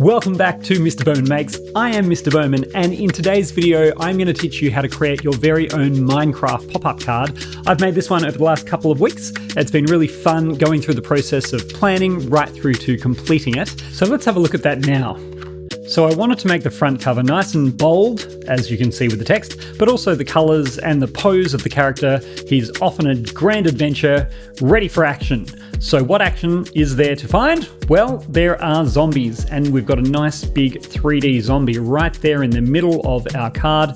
Welcome back to Mr. Bowman Makes. I am Mr. Bowman, and in today's video, I'm going to teach you how to create your very own Minecraft pop-up card. I've made this one over the last couple of weeks. It's been really fun going through the process of planning right through to completing it. So let's have a look at that now. So I wanted to make the front cover nice and bold, as you can see with the text, but also the colours and the pose of the character. He's off on a grand adventure, ready for action. So what action is there to find? Well, there are zombies, and we've got a nice big 3D zombie right there in the middle of our card.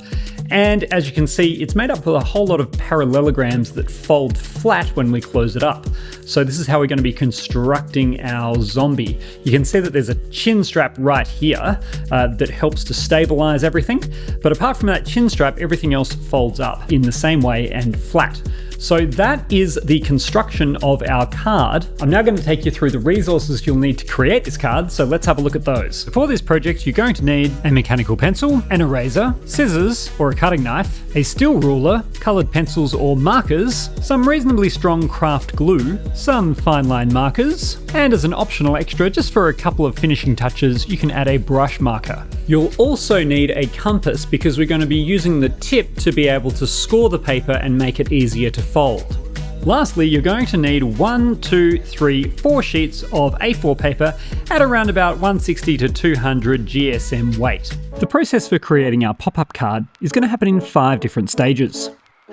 And as you can see, it's made up with a whole lot of parallelograms that fold flat when we close it up. So this is how we're going to be constructing our zombie. You can see that there's a chin strap right here that helps to stabilize everything. But apart from that chin strap, everything else folds up in the same way and flat. So that is the construction of our card. I'm now going to take you through the resources you'll need to create this card, so let's have a look at those. For this project, you're going to need a mechanical pencil, an eraser, scissors or a cutting knife, a steel ruler, coloured pencils or markers, some reasonably strong craft glue, some fine line markers, and as an optional extra, just for a couple of finishing touches, you can add a brush marker. You'll also need a compass because we're going to be using the tip to be able to score the paper and make it easier to fold. Lastly, you're going to need 4 sheets of A4 paper at around about 160 to 200 GSM weight. The process for creating our pop-up card is going to happen in 5 different stages.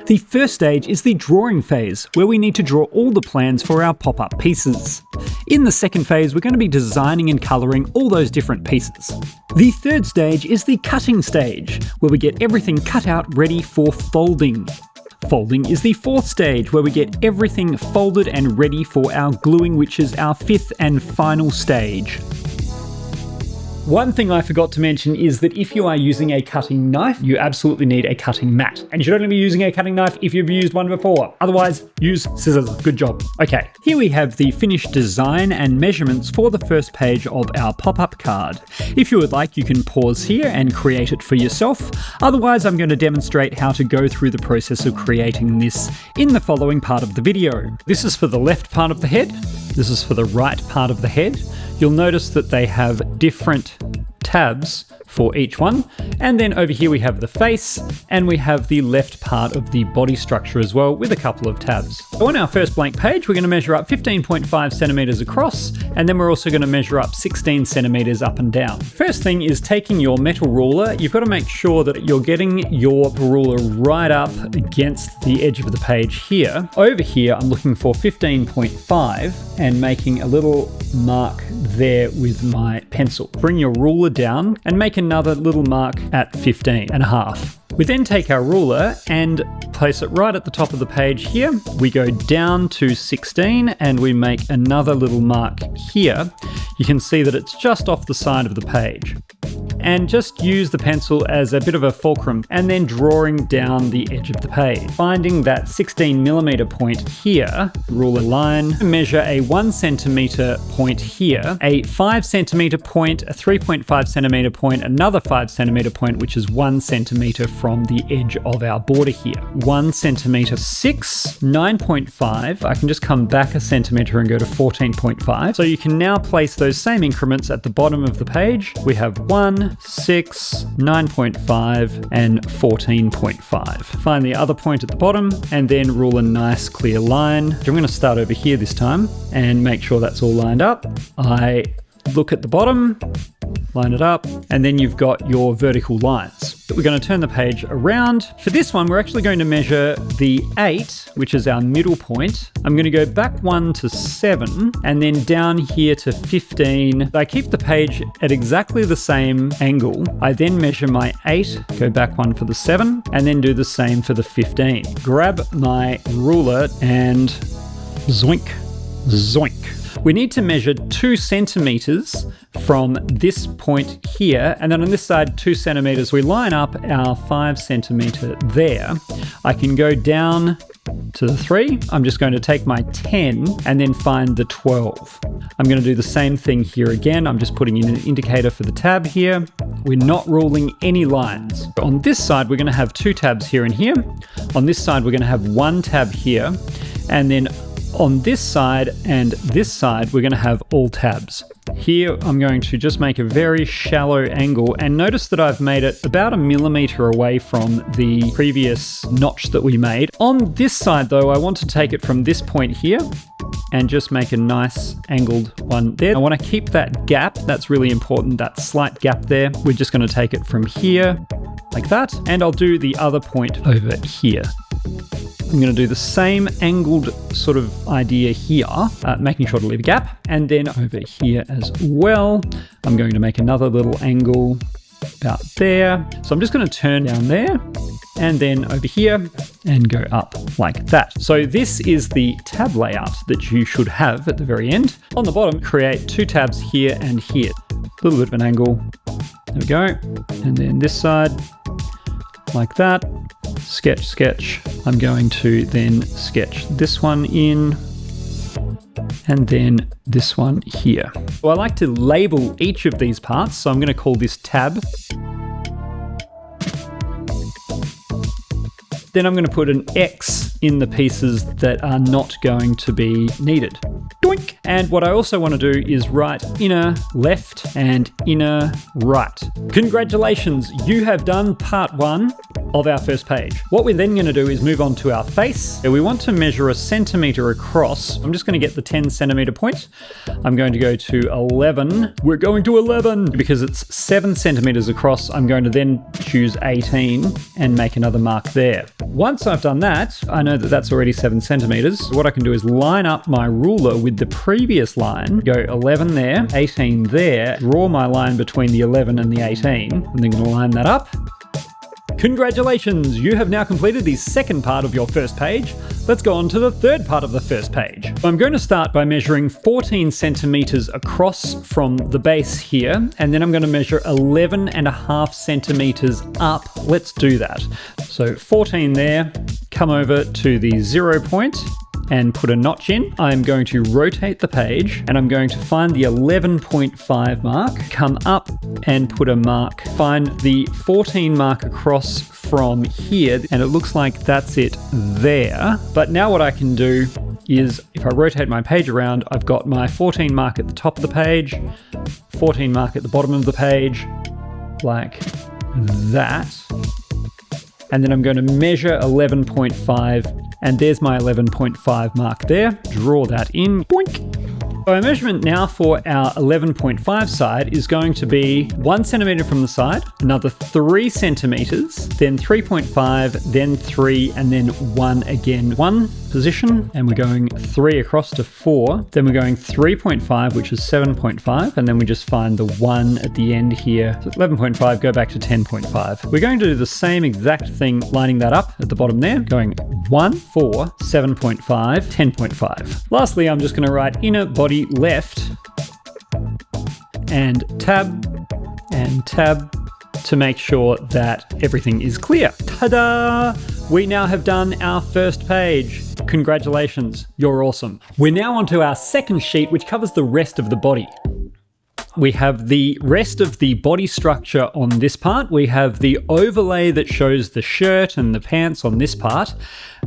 The first stage is the drawing phase, where we need to draw all the plans for our pop-up pieces. In the second phase, we're going to be designing and colouring all those different pieces. The third stage is the cutting stage, where we get everything cut out ready for folding. Folding is the fourth stage, where we get everything folded and ready for our gluing, which is our 5th and final stage. One thing I forgot to mention is that if you are using a cutting knife, you absolutely need a cutting mat. And you should only be using a cutting knife if you've used one before. Otherwise, use scissors. Good job. Okay, here we have the finished design and measurements for the first page of our pop-up card. If you would like, you can pause here and create it for yourself. Otherwise, I'm going to demonstrate how to go through the process of creating this in the following part of the video. This is for the left part of the head. This is for the right part of the head. You'll notice that they have different tabs for each one. And then over here we have the face, and we have the left part of the body structure as well with a couple of tabs. So on our first blank page, we're going to measure up 15.5 centimeters across, and then we're also going to measure up 16 centimeters up and down. First thing is taking your metal ruler. You've got to make sure that you're getting your ruler right up against the edge of the page here. Over here, I'm looking for 15.5 and making a little mark there with my pencil. Bring your ruler down and make another little mark at 15.5. We then take our ruler and place it right at the top of the page here. We go down to 16 and we make another little mark here. You can see that it's just off the side of the page. And just use the pencil as a bit of a fulcrum and then drawing down the edge of the page. Finding that 16mm point here, ruler line, measure a 1 centimeter point here, a 5 centimeter point, a 3.5 centimeter point, another 5 centimeter point, which is 1 centimeter from the edge of our border here. 1 centimeter, 6, 9.5. I can just come back a centimeter and go to 14.5. So you can now place those same increments at the bottom of the page. We have 1, 6, 9.5, and 14.5. Find the other point at the bottom and then rule a nice clear line. I'm going to start over here this time and make sure that's all lined up. I look at the bottom, line it up, and then you've got your vertical lines. We're going to turn the page around. For this one, we're actually going to measure the 8, which is our middle point. I'm going to go back 1 to 7, and then down here to 15. I keep the page at exactly the same angle. I then measure my 8, go back 1 for the 7, and then do the same for the 15. Grab my ruler and zoink, zoink. We need to measure 2 centimeters from this point here, and then on this side 2 centimeters. We line up our 5 centimeter there. I can go down to the 3. I'm just going to take my 10 and then find the 12. I'm going to do the same thing here again. I'm just putting in an indicator for the tab here. We're not ruling any lines. On this side, we're going to have 2 tabs here and here. On this side, we're going to have 1 tab here, and then on this side and this side, we're going to have all tabs. Here, I'm going to just make a very shallow angle, and notice that I've made it about 1 millimeter away from the previous notch that we made. On this side though, I want to take it from this point here and just make a nice angled one there. I want to keep that gap, that's really important, that slight gap there. We're just going to take it from here like that, and I'll do the other point over here. I'm going to do the same angled sort of idea here, making sure to leave a gap, and then over here as well, I'm going to make another little angle about there. So I'm just going to turn down there and then over here and go up like that. So this is the tab layout that you should have at the very end. On the bottom, create 2 tabs here and here. A little bit of an angle. There we go. And then this side like that. Sketch, sketch. I'm going to then sketch this one in and then this one here. Well, I like to label each of these parts, so I'm going to call this tab. Then I'm going to put an X in the pieces that are not going to be needed. Doink! And what I also want to do is write inner left and inner right. Congratulations, you have done part 1 of our first page. What we're then going to do is move on to our face. We want to measure 1 centimeter across. I'm just going to get the 10 centimeter point. I'm going to go to 11. We're going to 11 because it's 7 centimeters across. I'm going to then choose 18 and make another mark there. Once I've done that, I know that that's already 7 centimeters. What I can do is line up my ruler with the previous line, go 11 there, 18 there, draw my line between the 11 and the 18, and then going to line that up. Congratulations, you have now completed the second part of your first page. Let's go on to the third part of the first page. I'm going to start by measuring 14 centimeters across from the base here, and then I'm going to measure 11.5 centimeters up. Let's do that. So 14 there, come over to the 0 point and put a notch in. I'm going to rotate the page and I'm going to find the 11.5 mark, come up and put a mark, find the 14 mark across from here, and it looks like that's it there. But now what I can do is if I rotate my page around, I've got my 14 mark at the top of the page, 14 mark at the bottom of the page, like that. And then I'm going to measure 11.5, and there's my 11.5 mark there. Draw that in, boink. So our measurement now for our 11.5 side is going to be 1 centimeter from the side, another 3 centimeters, then 3.5, then 3, and then 1 again. 1 position, and we're going 3 across to 4. Then we're going 3.5, which is 7.5, and then we just find the 1 at the end here. So 11.5, go back to 10.5. We're going to do the same exact thing, lining that up at the bottom there, going 1, 4, 7.5, 10.5. Lastly, I'm just going to write inner body left and tab to make sure that everything is clear. Ta-da! We now have done our first page. Congratulations, you're awesome. We're now onto our second sheet, which covers the rest of the body. We have the rest of the body structure on this part. We have the overlay that shows the shirt and the pants on this part.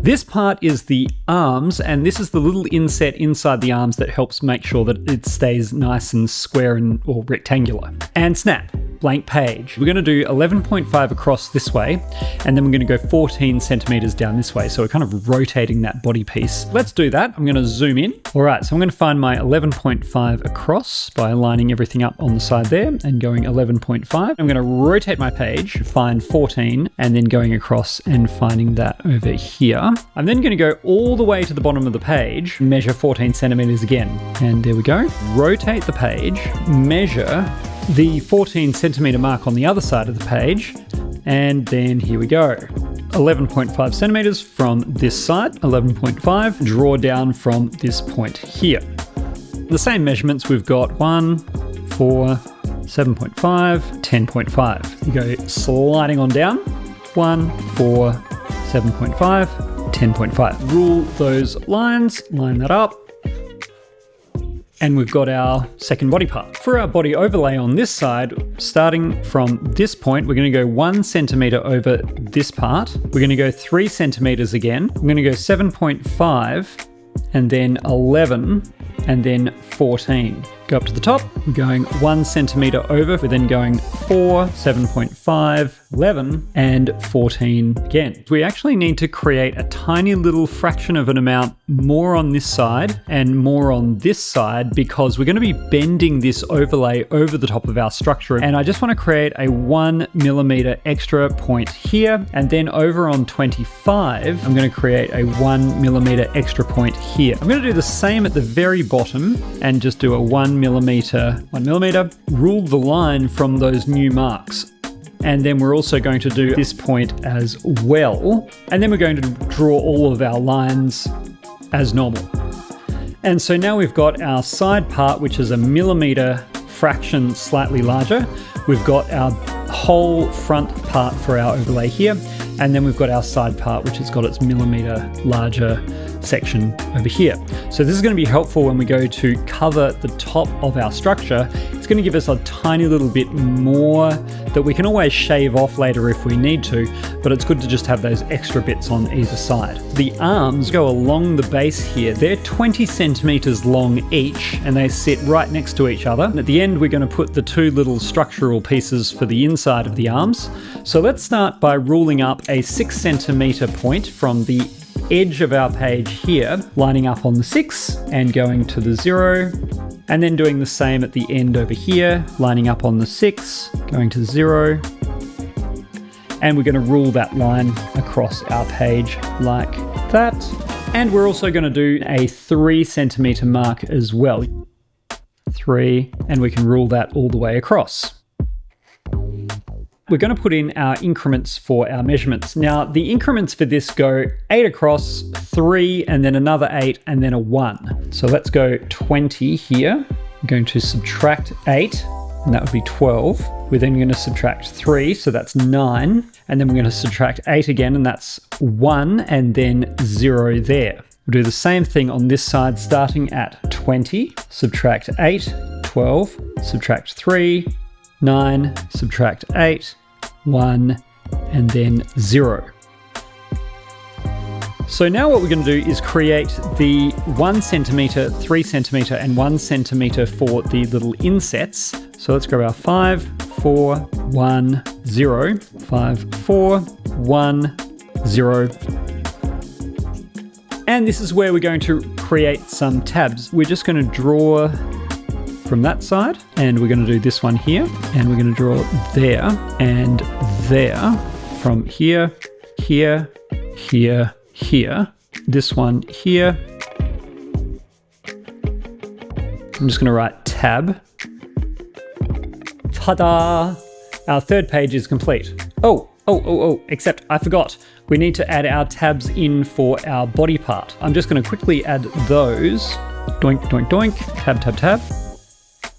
This part is the arms, and this is the little inset inside the arms that helps make sure that it stays nice and square or rectangular. And snap, blank page. We're going to do 11.5 across this way, and then we're going to go 14 centimeters down this way. So we're kind of rotating that body piece. Let's do that. I'm going to zoom in. All right, so I'm going to find my 11.5 across by aligning everything up on the side there and going 11.5. I'm going to rotate my page, find 14, and then going across and finding that over here. I'm then going to go all the way to the bottom of the page, measure 14 centimeters again. And there we go. Rotate the page, measure the 14 centimeter mark on the other side of the page, and then here we go. 11.5 centimeters from this side, 11.5, draw down from this point here. The same measurements, we've got 1, 4, 7.5, 10.5. You go sliding on down, 1, 4, 7.5, 10.5. Rule those lines, line that up, and we've got our second body part. For our body overlay on this side, starting from this point, we're going to go 1 centimeter over this part. We're going to go 3 centimeters again. We're going to go 7.5 and then 11 and then 14. Go up to the top, we're going 1 centimeter over, we're then going 4, 7.5, 11, and 14 again. We actually need to create a tiny little fraction of an amount more on this side and more on this side because we're going to be bending this overlay over the top of our structure. And I just want to create a 1 millimeter extra point here, and then over on 25, I'm going to create a 1 millimeter extra point here. I'm going to do the same at the very bottom and just do a 1 millimeter, rule the line from those new marks. And then we're also going to do this point as well. And then we're going to draw all of our lines as normal. And so now we've got our side part, which is a millimeter fraction slightly larger. We've got our whole front part for our overlay here. And then we've got our side part, which has got its millimeter larger section over here. So this is going to be helpful when we go to cover the top of our structure. It's going to give us a tiny little bit more that we can always shave off later if we need to, but it's good to just have those extra bits on either side. The arms go along the base here. They're 20 centimeters long each, and they sit right next to each other. And at the end, we're going to put the two little structural pieces for the inside of the arms. So let's start by ruling up a 6 centimeter point from the edge of our page here, lining up on the 6 and going to the 0, and then doing the same at the end over here, lining up on the 6, going to 0, and we're going to rule that line across our page like that. And we're also going to do a 3 centimeter mark as well. 3, and we can rule that all the way across. We're going to put in our increments for our measurements. Now, the increments for this go 8 across, 3, and then another 8, and then a 1. So let's go 20 here. I'm going to subtract 8, and that would be 12. We're then going to subtract 3, so that's 9. And then we're going to subtract 8 again, and that's 1, and then 0 there. We'll do the same thing on this side, starting at 20, subtract 8, 12, subtract 3, 9, subtract 8, 1, and then 0. So now what we're going to do is create the 1 centimeter, 3 centimeter, and 1 centimeter for the little insets. So let's grab our 5, 4, 1, 0, 5, 4, 1, 0. And this is where we're going to create some tabs. We're just going to draw from that side, and we're going to do this one here, and we're going to draw there and there, from here, here, here, here, this one here. I'm just going to write tab. Ta-da! Our third page is complete. Except I forgot. We need to add our tabs in for our body part. I'm just going to quickly add those. Doink, doink, doink. Tab, tab, tab.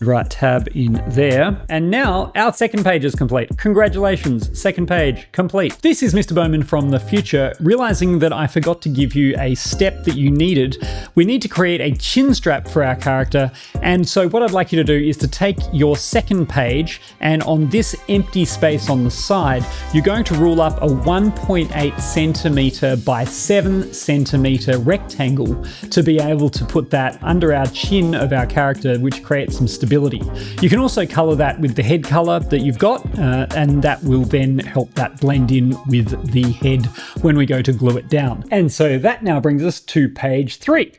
Right tab in there. And now our second page is complete. Congratulations, second page complete. This is Mr. Bowman from the future, realizing that I forgot to give you a step that you needed. We need to create a chin strap for our character. And so what I'd like you to do is to take your second page, and on this empty space on the side, you're going to rule up a 1.8 centimeter by 7 centimeter rectangle to be able to put that under our chin of our character, which creates some stability. You can also color that with the head color that you've got, and that will then help that blend in with the head when we go to glue it down. And so that now brings us to page 3.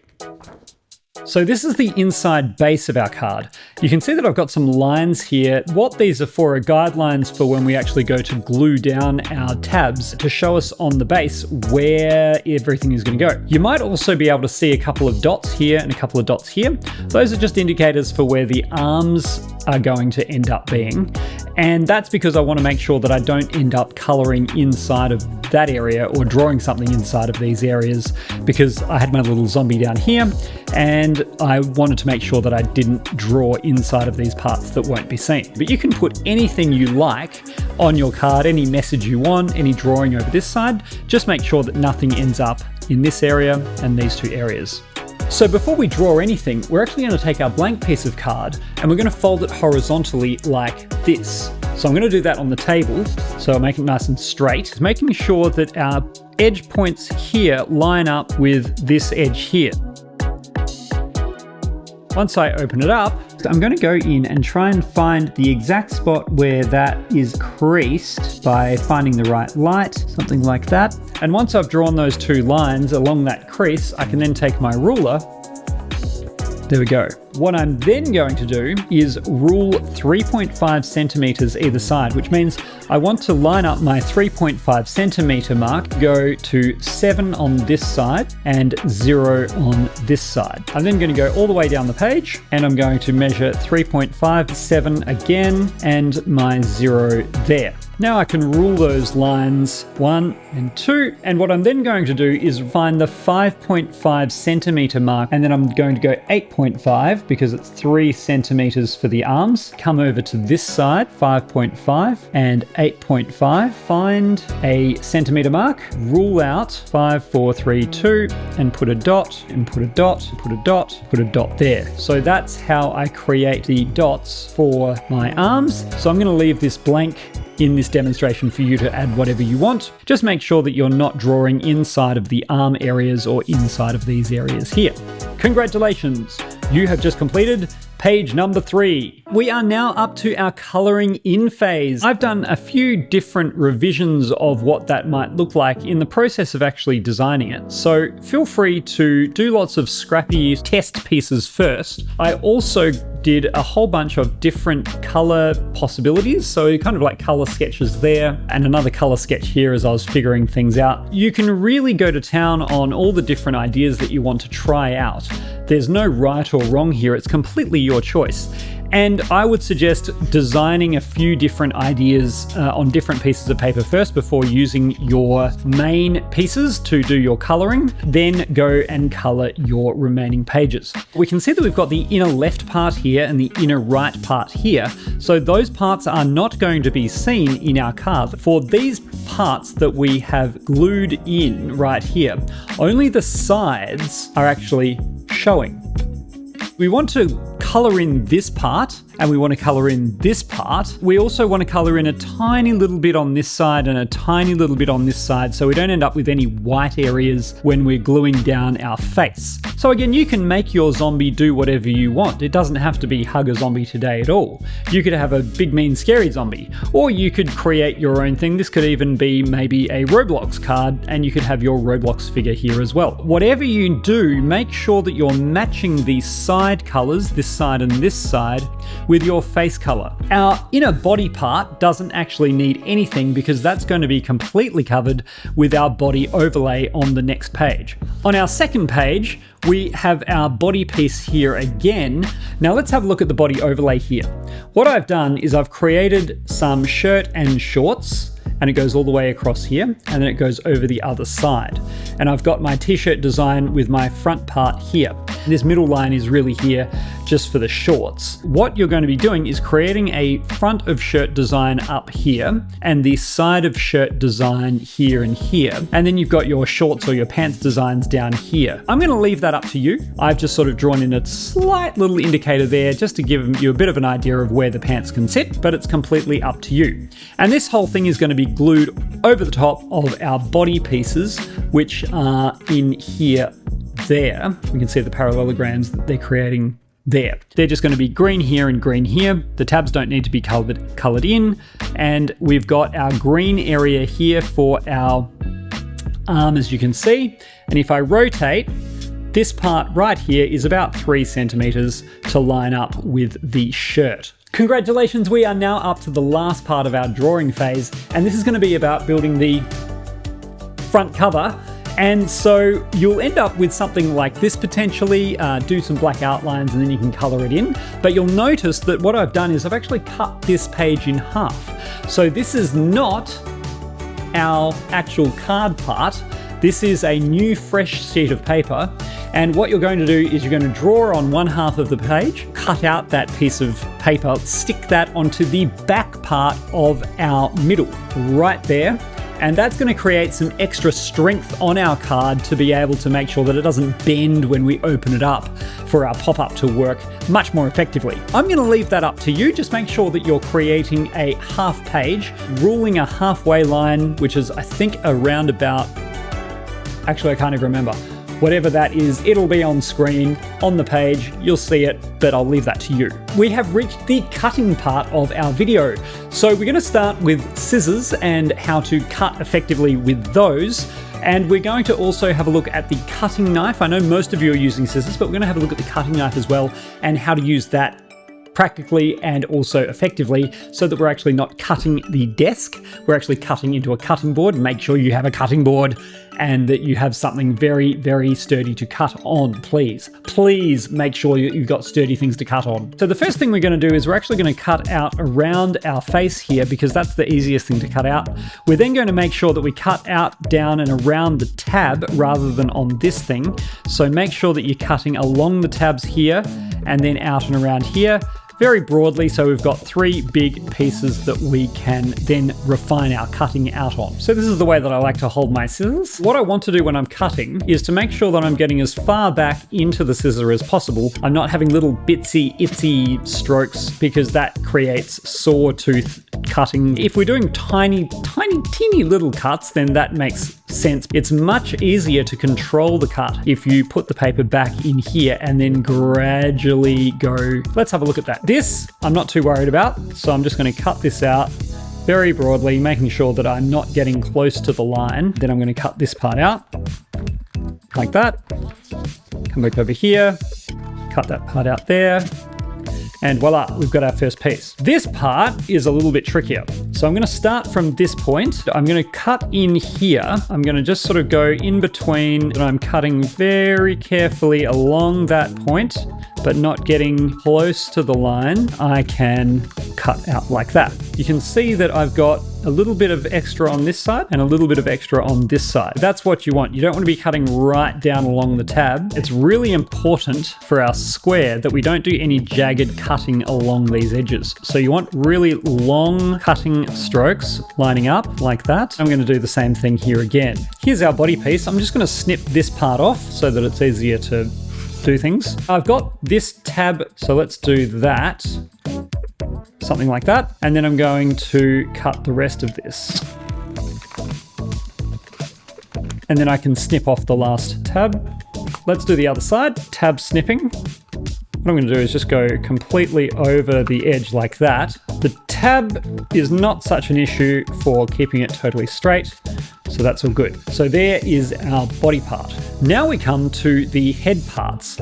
So this is the inside base of our card. You can see that I've got some lines here. What these are for are guidelines for when we actually go to glue down our tabs to show us on the base where everything is going to go. You might also be able to see a couple of dots here and a couple of dots here. Those are just indicators for where the arms are going to end up being. And that's because I want to make sure that I don't end up coloring inside of that area or drawing something inside of these areas, because I had my little zombie down here and I wanted to make sure that I didn't draw inside of these parts that won't be seen. But you can put anything you like on your card, any message you want, any drawing over this side. Just make sure that nothing ends up in this area and these two areas. So before we draw anything, we're actually going to take our blank piece of card and we're going to fold it horizontally like this. So I'm going to do that on the table, so I'll make it nice and straight, making sure that our edge points here line up with this edge here. Once I open it up, I'm going to go in and try and find the exact spot where that is creased by finding the right light, something like that. And once I've drawn those two lines along that crease, I can then take my ruler. There we go. What I'm then going to do is rule 3.5 centimeters either side, which means I want to line up my 3.5 centimeter mark, go to 7 on this side and 0 on this side. I'm then going to go all the way down the page and I'm going to measure 3.5, 7 again, and my 0 there. Now I can rule those lines 1 and 2, and what I'm then going to do is find the 5.5 centimeter mark, and then I'm going to go 8.5 because it's 3 centimeters for the arms. Come over to this side, 5.5 and 8.5. Find a centimeter mark, rule out 5, 4, 3, 2, and put a dot, and put a dot, put a dot, put a dot there. So that's how I create the dots for my arms. So I'm going to leave this blank in this demonstration for you to add whatever you want. Just make sure that you're not drawing inside of the arm areas or inside of these areas here. Congratulations, you have just completed page number 3. We are now up to our coloring in phase. I've done a few different revisions of what that might look like in the process of actually designing it. So feel free to do lots of scrappy test pieces first. I also did a whole bunch of different color possibilities. So kind of like color sketches there and another color sketch here as I was figuring things out. You can really go to town on all the different ideas that you want to try out. There's no right or wrong here. It's completely your choice. And I would suggest designing a few different ideas on different pieces of paper first before using your main pieces to do your coloring, then go and color your remaining pages. We can see that we've got the inner left part here and the inner right part here. So those parts are not going to be seen in our card. For these parts that we have glued in right here, only the sides are actually showing. We want to color in this part and we want to color in this part. We also want to color in a tiny little bit on this side and a tiny little bit on this side so we don't end up with any white areas when we're gluing down our face. So again, you can make your zombie do whatever you want. It doesn't have to be hug a zombie today at all. You could have a big, mean, scary zombie, or you could create your own thing. This could even be maybe a Roblox card and you could have your Roblox figure here as well. Whatever you do, make sure that you're matching the side colors, this side and this side, with your face color. Our inner body part doesn't actually need anything because that's going to be completely covered with our body overlay on the next page. On our second page, we have our body piece here again. Now let's have a look at the body overlay here. What I've done is I've created some shirt and shorts, and it goes all the way across here, and then it goes over the other side. And I've got my t-shirt design with my front part here. And this middle line is really here just for the shorts. What you're going to be doing is creating a front of shirt design up here and the side of shirt design here and here. And then you've got your shorts or your pants designs down here. I'm going to leave that up to you. I've just sort of drawn in a slight little indicator there just to give you a bit of an idea of where the pants can sit, but it's completely up to you. And this whole thing is going to be glued over the top of our body pieces, which are in here there. We can see the parallelograms that they're creating there. They're just going to be green here and green here. The tabs don't need to be colored in. And we've got our green area here for our arm, as you can see. And if I rotate, this part right here is about 3 centimeters to line up with the shirt. Congratulations, we are now up to the last part of our drawing phase, and this is going to be about building the front cover. And so you'll end up with something like this potentially, do some black outlines and then you can color it in. But you'll notice that what I've done is I've actually cut this page in half. So this is not our actual card part. This is a new fresh sheet of paper. And what you're going to do is you're going to draw on one half of the page, cut out that piece of paper, stick that onto the back part of our middle, right there. And that's going to create some extra strength on our card to be able to make sure that it doesn't bend when we open it up for our pop-up to work much more effectively. I'm going to leave that up to you. Just make sure that you're creating a half page, ruling a halfway line, which is I think around about, actually I can't even remember. Whatever that is, it'll be on screen, on the page, you'll see it, but I'll leave that to you. We have reached the cutting part of our video. So we're gonna start with scissors and how to cut effectively with those. And we're going to also have a look at the cutting knife. I know most of you are using scissors, but we're gonna have a look at the cutting knife as well and how to use that practically and also effectively so that we're actually not cutting the desk, we're actually cutting into a cutting board. Make sure you have a cutting board and that you have something very, very sturdy to cut on, please. Please make sure you've got sturdy things to cut on. So the first thing we're gonna do is we're actually gonna cut out around our face here because that's the easiest thing to cut out. We're then going to make sure that we cut out, down and around the tab rather than on this thing. So make sure that you're cutting along the tabs here and then out and around here, very broadly, so we've got 3 big pieces that we can then refine our cutting out on. So this is the way that I like to hold my scissors. What I want to do when I'm cutting is to make sure that I'm getting as far back into the scissor as possible. I'm not having little bitsy, itsy strokes because that creates sawtooth cutting. If we're doing tiny, teeny little cuts, then that makes sense. It's much easier to control the cut if you put the paper back in here and then gradually go. Let's have a look at that. This I'm not too worried about, so I'm just going to cut this out very broadly, making sure that I'm not getting close to the line. Then I'm going to cut this part out like that. Come back over here, cut that part out there. And voila, we've got our first piece. This part is a little bit trickier. So I'm gonna start from this point. I'm gonna cut in here. I'm gonna just sort of go in between, and I'm cutting very carefully along that point, but not getting close to the line. I can cut out like that. You can see that I've got a little bit of extra on this side and a little bit of extra on this side. That's what you want. You don't want to be cutting right down along the tab. It's really important for our square that we don't do any jagged cutting along these edges. So you want really long cutting strokes lining up like that. I'm going to do the same thing here again. Here's our body piece. I'm just going to snip this part off so that it's easier to do things. I've got this tab, so let's do that. Something like that. And then I'm going to cut the rest of this. And then I can snip off the last tab. Let's do the other side, tab snipping. What I'm going to do is just go completely over the edge like that. The tab is not such an issue for keeping it totally straight, so that's all good. So there is our body part. Now we come to the head parts.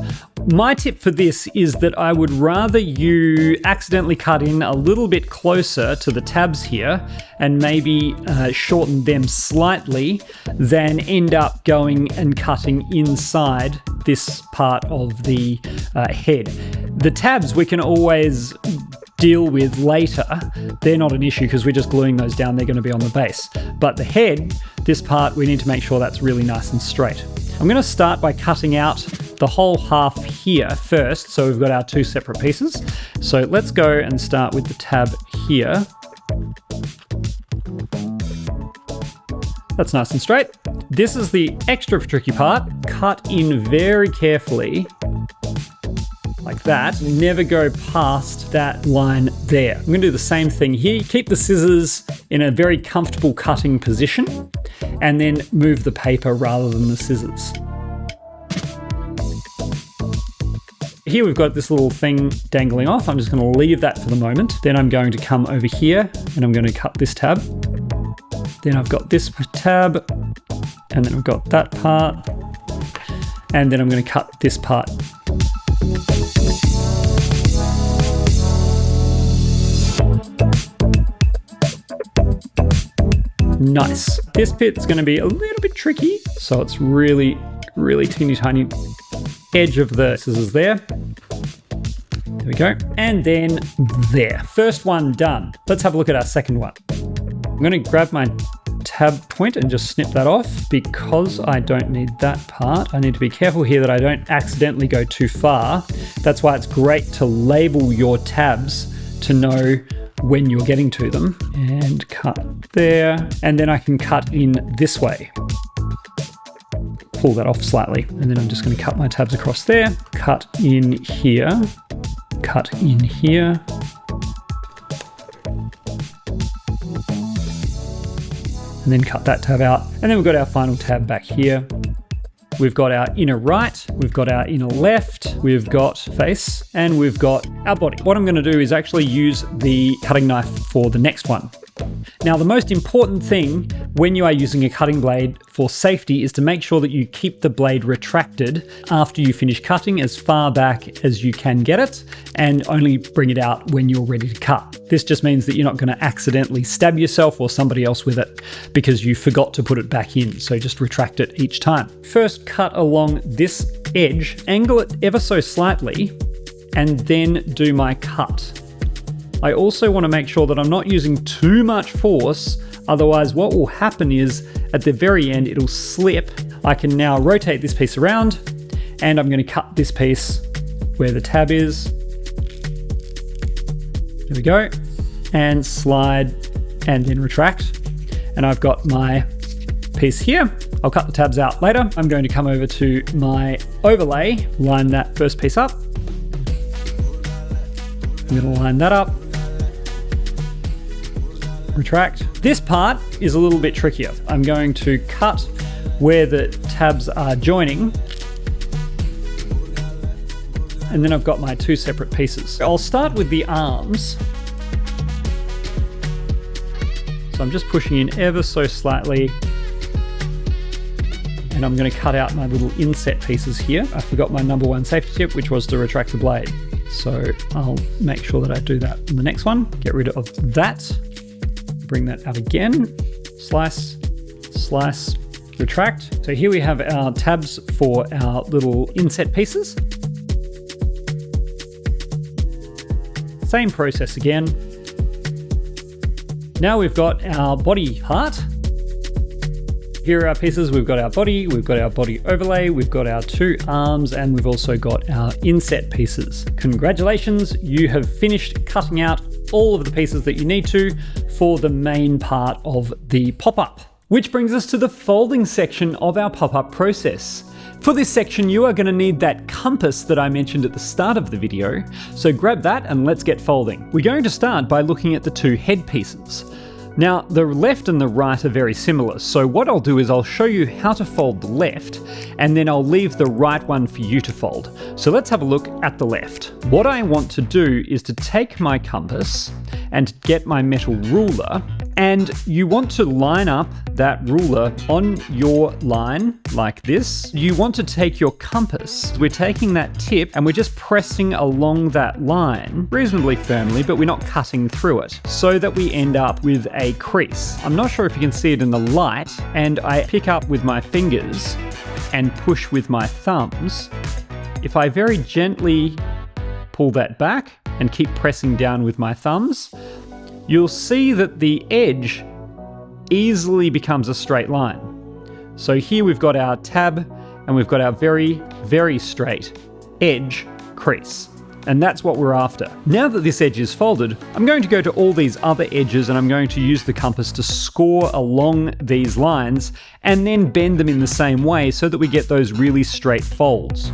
My tip for this is that I would rather you accidentally cut in a little bit closer to the tabs here and maybe shorten them slightly than end up going and cutting inside this part of the head. The tabs we can always deal with later. They're not an issue because we're just gluing those down. They're going to be on the base. But the head, this part, we need to make sure that's really nice and straight. I'm going to start by cutting out the whole half here first. So we've got our 2 separate pieces. So let's go and start with the tab here. That's nice and straight. This is the extra tricky part. Cut in very carefully like that. Never go past that line there. I'm going to do the same thing here. Keep the scissors in a very comfortable cutting position and then move the paper rather than the scissors. Here we've got this little thing dangling off. I'm just going to leave that for the moment. Then I'm going to come over here and I'm going to cut this tab. Then I've got this tab and then I've got that part. And then I'm going to cut this part. Nice. This bit's going to be a little bit tricky, so it's really teeny tiny edge of the scissors there. There we go. And then there. First one done. Let's have a look at our second one. I'm going to grab my tab point and just snip that off because I don't need that part. I need to be careful here that I don't accidentally go too far. That's why it's great to label your tabs to know when you're getting to them. And cut there. And then I can cut in this way. Pull that off slightly. And then I'm just going to cut my tabs across there. Cut in here. Cut in here. And then cut that tab out. And then we've got our final tab back here. we've got our inner right, we've got our inner left, we've got face, and we've got our body. What I'm going to do is actually use the cutting knife for the next one. Now, the most important thing when you are using a cutting blade for safety is to make sure that you keep the blade retracted after you finish cutting as far back as you can get it, and only bring it out when you're ready to cut. This just means that you're not going to accidentally stab yourself or somebody else with it because you forgot to put it back in, so just retract it each time. First, cut along this edge, angle it ever so slightly, and then do my cut. I also want to make sure that I'm not using too much force, otherwise what will happen is at the very end it'll slip. I can now rotate this piece around, and I'm going to cut this piece where the tab is. There we go, and slide and then retract. And I've got my piece here. I'll cut the tabs out later. I'm going to come over to my overlay, line that first piece up. I'm going to line that up. Retract. This part is a little bit trickier. I'm going to cut where the tabs are joining, and then I've got my two separate pieces. I'll start with the arms. So I'm just pushing in ever so slightly, and I'm going to cut out my little inset pieces here. I forgot my number one safety tip, which was to retract the blade. So I'll make sure that I do that on the next one. Get rid of that. Bring that out again, slice, slice, retract. So here we have our tabs for our little inset pieces. Same process again. Now we've got our body part. Here are our pieces. We've got our body overlay, we've got our two arms, and we've also got our inset pieces. Congratulations, you have finished cutting out all of the pieces that you need to for the main part of the pop-up. Which brings us to the folding section of our pop-up process. For this section, you are going to need that compass that I mentioned at the start of the video, so grab that and let's get folding. We're going to start by looking at the two head pieces. Now, the left and the right are very similar, so what I'll do is I'll show you how to fold the left, and then I'll leave the right one for you to fold. So let's have a look at the left. What I want to do is to take my compass and get my metal ruler, and you want to line up that ruler on your line like this. You want to take your compass, we're taking that tip and we're just pressing along that line reasonably firmly, but we're not cutting through it, so that we end up with a crease. I'm not sure if you can see it in the light, and I pick up with my fingers and push with my thumbs. If I very gently pull that back and keep pressing down with my thumbs, you'll see that the edge easily becomes a straight line. So here we've got our tab and we've got our very, very straight edge crease. And that's what we're after. Now that this edge is folded, I'm going to go to all these other edges and I'm going to use the compass to score along these lines and then bend them in the same way so that we get those really straight folds.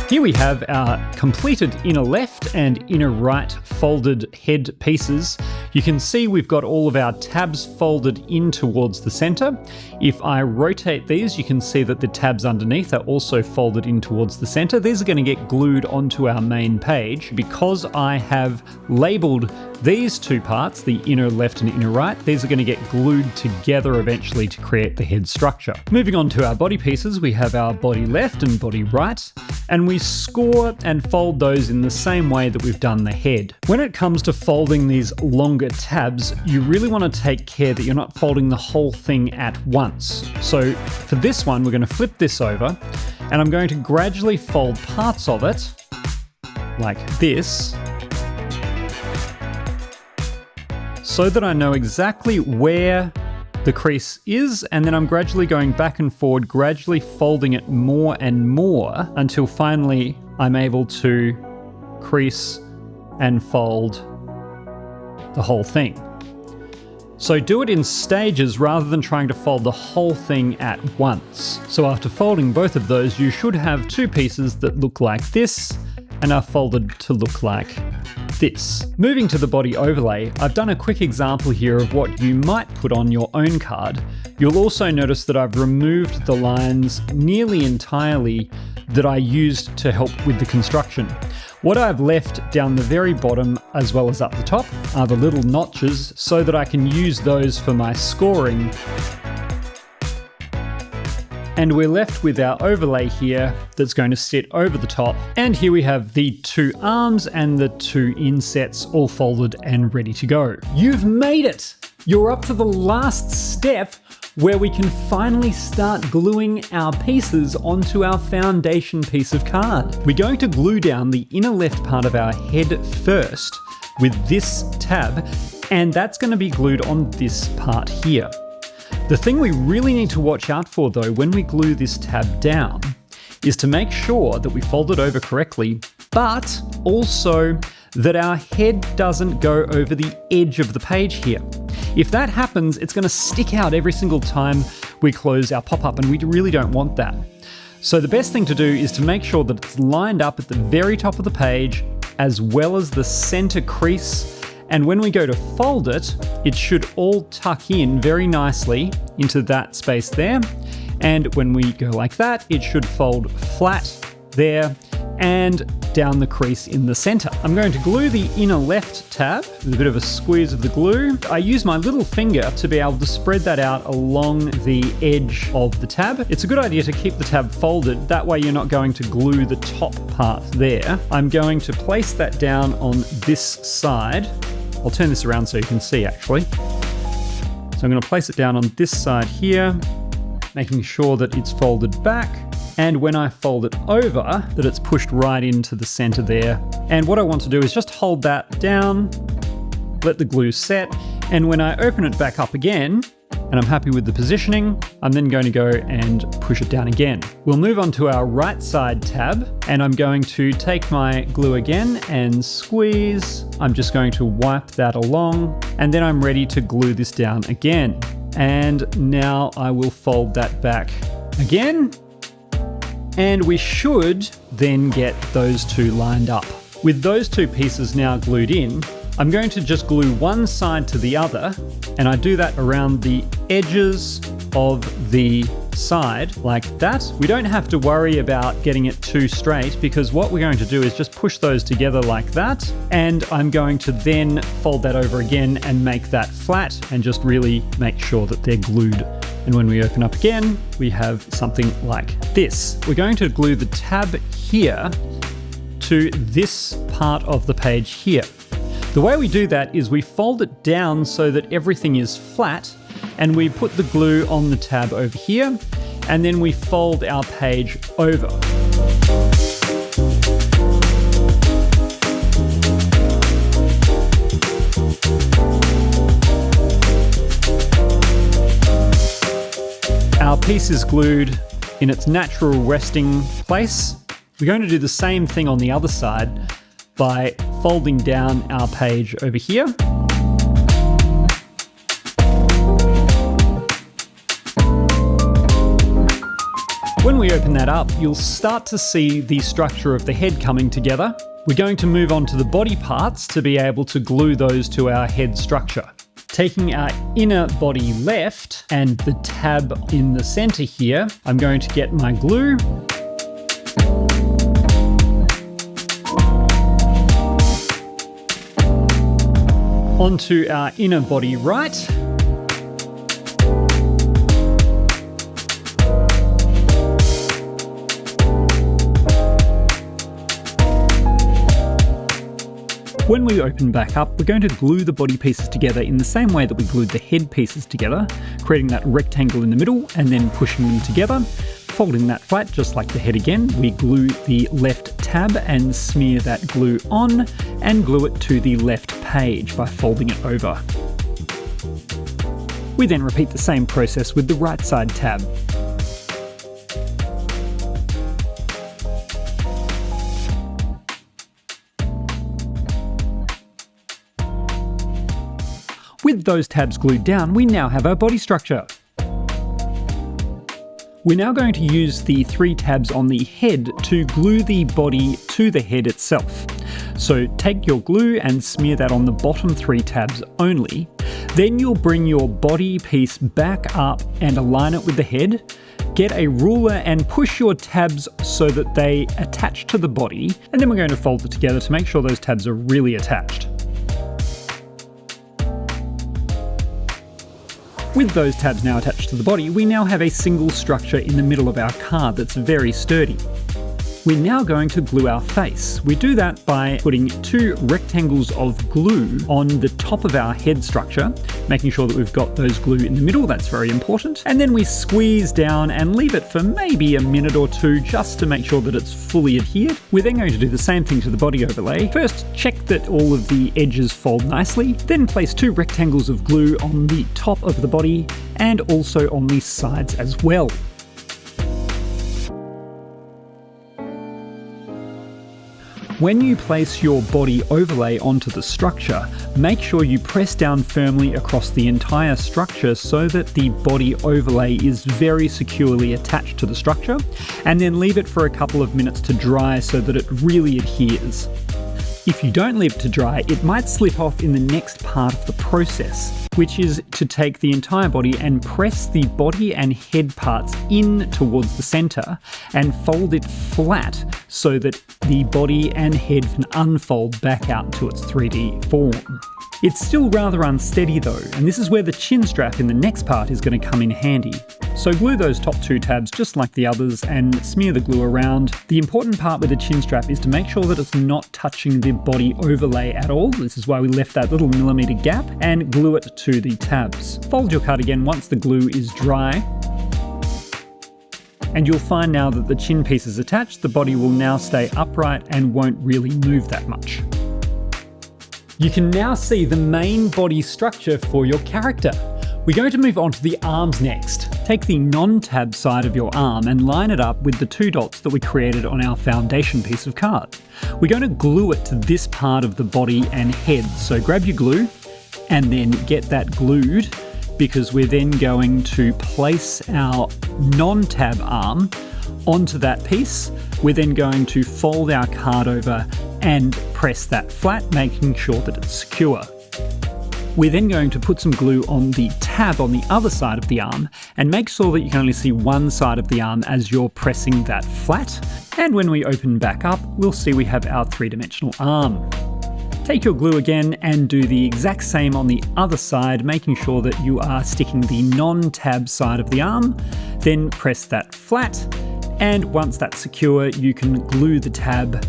Here we have our completed inner left and inner right folded head pieces. You can see we've got all of our tabs folded in towards the center. If I rotate these, you can see that the tabs underneath are also folded in towards the center. These are going to get glued onto our main page. Because I have labeled these two parts, the inner left and inner right, these are going to get glued together eventually to create the head structure. Moving on to our body pieces, we have our body left and body right, and we score and fold those in the same way that we've done the head. When it comes to folding these longer tabs, you really want to take care that you're not folding the whole thing at once. So for this one, we're going to flip this over, and I'm going to gradually fold parts of it like this, so that I know exactly where the crease is, and then I'm gradually going back and forward, gradually folding it more and more until finally I'm able to crease and fold the whole thing. So do it in stages rather than trying to fold the whole thing at once. So after folding both of those, you should have two pieces that look like this and are folded to look like this. Moving to the body overlay, I've done a quick example here of what you might put on your own card. You'll also notice that I've removed the lines nearly entirely that I used to help with the construction. What I've left down the very bottom as well as up the top are the little notches so that I can use those for my scoring. And we're left with our overlay here that's going to sit over the top. And here we have the two arms and the two insets all folded and ready to go. You've made it! You're up to the last step where we can finally start gluing our pieces onto our foundation piece of card. We're going to glue down the inner left part of our head first with this tab, and that's going to be glued on this part here. The thing we really need to watch out for though when we glue this tab down is to make sure that we fold it over correctly, but also that our head doesn't go over the edge of the page here. If that happens, it's going to stick out every single time we close our pop-up, and we really don't want that. So the best thing to do is to make sure that it's lined up at the very top of the page as well as the center crease. And when we go to fold it, it should all tuck in very nicely into that space there. And when we go like that, it should fold flat there and down the crease in the center. I'm going to glue the inner left tab with a bit of a squeeze of the glue. I use my little finger to be able to spread that out along the edge of the tab. It's a good idea to keep the tab folded, that way you're not going to glue the top part there. I'm going to place that down on this side. I'll turn this around so you can see actually. So I'm going to place it down on this side here, making sure that it's folded back. And when I fold it over, that it's pushed right into the center there. And what I want to do is just hold that down, let the glue set, and when I open it back up again, and I'm happy with the positioning, I'm then going to go and push it down again. We'll move on to our right side tab, and I'm going to take my glue again and squeeze. I'm just going to wipe that along, and then I'm ready to glue this down again. And now I will fold that back again. And we should then get those two lined up. With those two pieces now glued in, I'm going to just glue one side to the other, and I do that around the edges of the side like that. We don't have to worry about getting it too straight because what we're going to do is just push those together like that, and I'm going to then fold that over again and make that flat and just really make sure that they're glued. And when we open up again, we have something like this. We're going to glue the tab here to this part of the page here. The way we do that is we fold it down so that everything is flat, and we put the glue on the tab over here, and then we fold our page over. Our piece is glued in its natural resting place. We're going to do the same thing on the other side by folding down our page over here. When we open that up, you'll start to see the structure of the head coming together. We're going to move on to the body parts to be able to glue those to our head structure. Taking our inner body left and the tab in the center here, I'm going to get my glue. Onto our inner body right. When we open back up, we're going to glue the body pieces together in the same way that we glued the head pieces together, creating that rectangle in the middle and then pushing them together. Folding that flat, just like the head again, we glue the left tab and smear that glue on and glue it to the left page by folding it over. We then repeat the same process with the right side tab. With those tabs glued down, we now have our body structure. We're now going to use the 3 tabs on the head to glue the body to the head itself. So take your glue and smear that on the bottom 3 tabs only. Then you'll bring your body piece back up and align it with the head. Get a ruler and push your tabs so that they attach to the body, and then we're going to fold it together to make sure those tabs are really attached. With those tabs now attached to the body, we now have a single structure in the middle of our card that's very sturdy. We're now going to glue our face. We do that by putting 2 rectangles of glue on the top of our head structure, making sure that we've got those glue in the middle, that's very important. And then we squeeze down and leave it for maybe a minute or 2 just to make sure that it's fully adhered. We're then going to do the same thing to the body overlay. First, check that all of the edges fold nicely, then place 2 rectangles of glue on the top of the body and also on the sides as well. When you place your body overlay onto the structure, make sure you press down firmly across the entire structure so that the body overlay is very securely attached to the structure, and then leave it for a couple of minutes to dry so that it really adheres. If you don't leave it to dry, it might slip off in the next part of the process, which is to take the entire body and press the body and head parts in towards the center and fold it flat so that the body and head can unfold back out to its 3D form. It's still rather unsteady though, and this is where the chin strap in the next part is going to come in handy. So glue those top 2 tabs just like the others and smear the glue around. The important part with the chin strap is to make sure that it's not touching the body overlay at all. This is why we left that little millimeter gap, and glue it to the tabs. Fold your card again once the glue is dry. And you'll find now that the chin piece is attached, the body will now stay upright and won't really move that much. You can now see the main body structure for your character. We're going to move on to the arms next. Take the non-tab side of your arm and line it up with the 2 dots that we created on our foundation piece of card. We're going to glue it to this part of the body and head. So grab your glue and then get that glued, because we're then going to place our non-tab arm onto that piece. We're then going to fold our card over and press that flat, making sure that it's secure. We're then going to put some glue on the tab on the other side of the arm and make sure that you can only see one side of the arm as you're pressing that flat. And when we open back up, we'll see we have our 3-dimensional arm. Take your glue again and do the exact same on the other side, making sure that you are sticking the non-tab side of the arm, then press that flat, and once that's secure, you can glue the tab.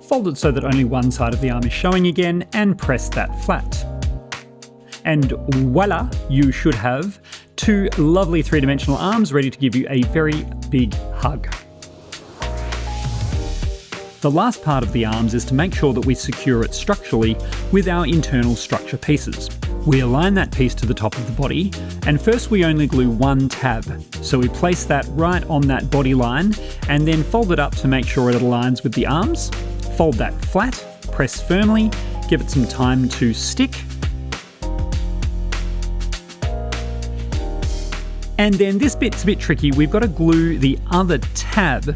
Fold it so that only one side of the arm is showing again, and press that flat. And voila, you should have 2 lovely 3-dimensional arms ready to give you a very big hug. The last part of the arms is to make sure that we secure it structurally with our internal structure pieces. We align that piece to the top of the body, and first we only glue 1 tab. So we place that right on that body line and then fold it up to make sure it aligns with the arms. Fold that flat, press firmly, give it some time to stick. And then this bit's a bit tricky, we've got to glue the other tab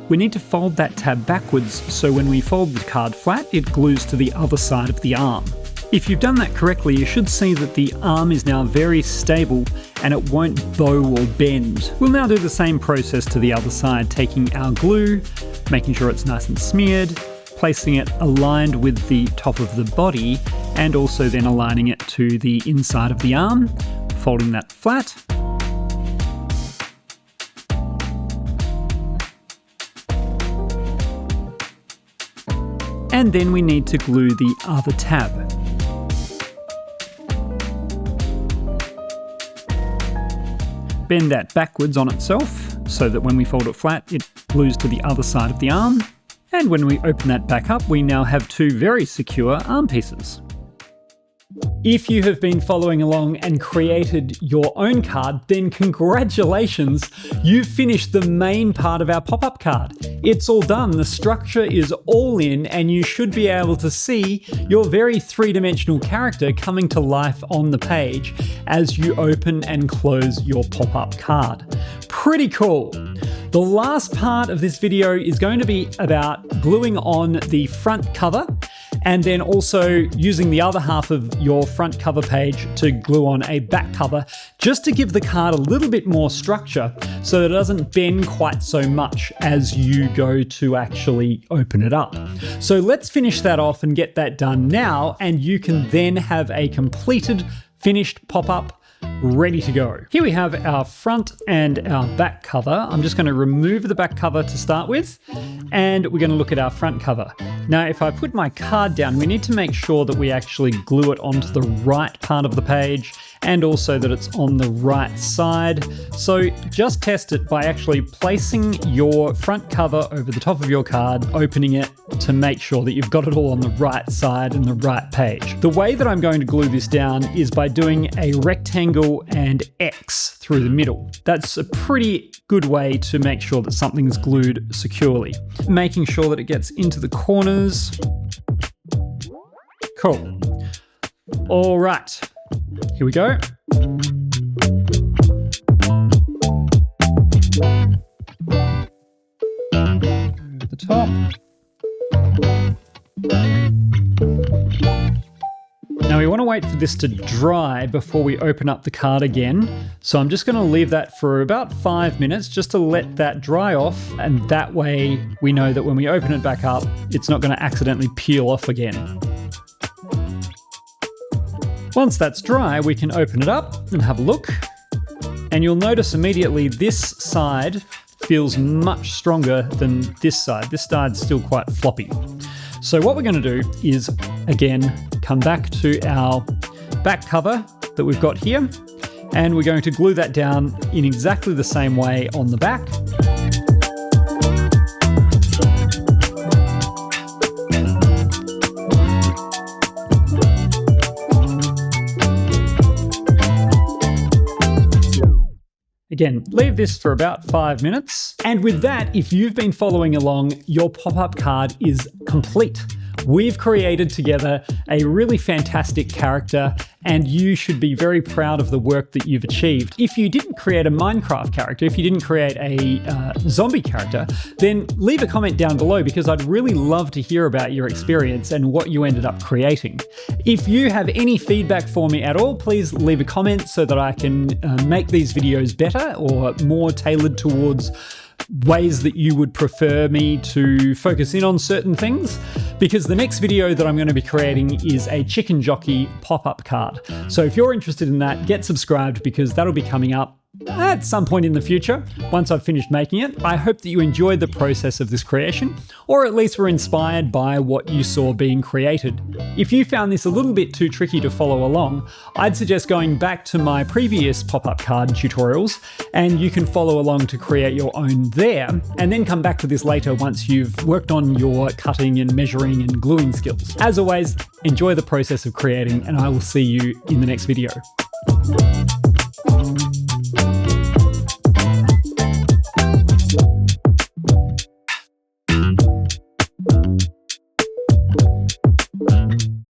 we need to fold that tab backwards so when we fold the card flat, it glues to the other side of the arm. If you've done that correctly, you should see that the arm is now very stable and it won't bow or bend. We'll now do the same process to the other side, taking our glue, making sure it's nice and smeared, placing it aligned with the top of the body, and also then aligning it to the inside of the arm, folding that flat. And then we need to glue the other tab. Bend that backwards on itself so that when we fold it flat, it glues to the other side of the arm. And when we open that back up, we now have 2 very secure arm pieces. If you have been following along and created your own card, then congratulations, you've finished the main part of our pop-up card. It's all done, the structure is all in, and you should be able to see your very three-dimensional character coming to life on the page as you open and close your pop-up card. Pretty cool. The last part of this video is going to be about gluing on the front cover, and then also using the other half of your front cover page to glue on a back cover, just to give the card a little bit more structure so that it doesn't bend quite so much as you go to actually open it up. So let's finish that off and get that done now, and you can then have a completed, finished pop-up ready to go. Here we have our front and our back cover. I'm just going to remove the back cover to start with, and we're going to look at our front cover. Now, if I put my card down, we need to make sure that we actually glue it onto the right part of the page and also that it's on the right side. So just test it by actually placing your front cover over the top of your card, opening it to make sure that you've got it all on the right side and the right page. The way that I'm going to glue this down is by doing a rectangle and X through the middle. That's a pretty good way to make sure that something's glued securely. Making sure that it gets into the corners. Cool. All right. Here we go. Over the top. Now we want to wait for this to dry before we open up the card again. So I'm just going to leave that for about 5 minutes just to let that dry off, and that way we know that when we open it back up, it's not going to accidentally peel off again. Once that's dry, we can open it up and have a look. And you'll notice immediately this side feels much stronger than this side. This side's still quite floppy. So what we're going to do is, again, come back to our back cover that we've got here, and we're going to glue that down in exactly the same way on the back. Again, leave this for about 5 minutes. And with that, if you've been following along, your pop-up card is complete. We've created together a really fantastic character, and you should be very proud of the work that you've achieved. If you didn't create a Minecraft character, if you didn't create a zombie character, then leave a comment down below, because I'd really love to hear about your experience and what you ended up creating. If you have any feedback for me at all, please leave a comment so that I can make these videos better or more tailored towards ways that you would prefer me to focus in on certain things, because the next video that I'm going to be creating is a chicken jockey pop-up card. So if you're interested in that, get subscribed, because that'll be coming up at some point in the future once I've finished making it. I hope that you enjoyed the process of this creation, or at least were inspired by what you saw being created. If you found this a little bit too tricky to follow along, I'd suggest going back to my previous pop-up card tutorials, and you can follow along to create your own there, and then come back to this later once you've worked on your cutting and measuring and gluing skills. As always, enjoy the process of creating, and I will see you in the next video.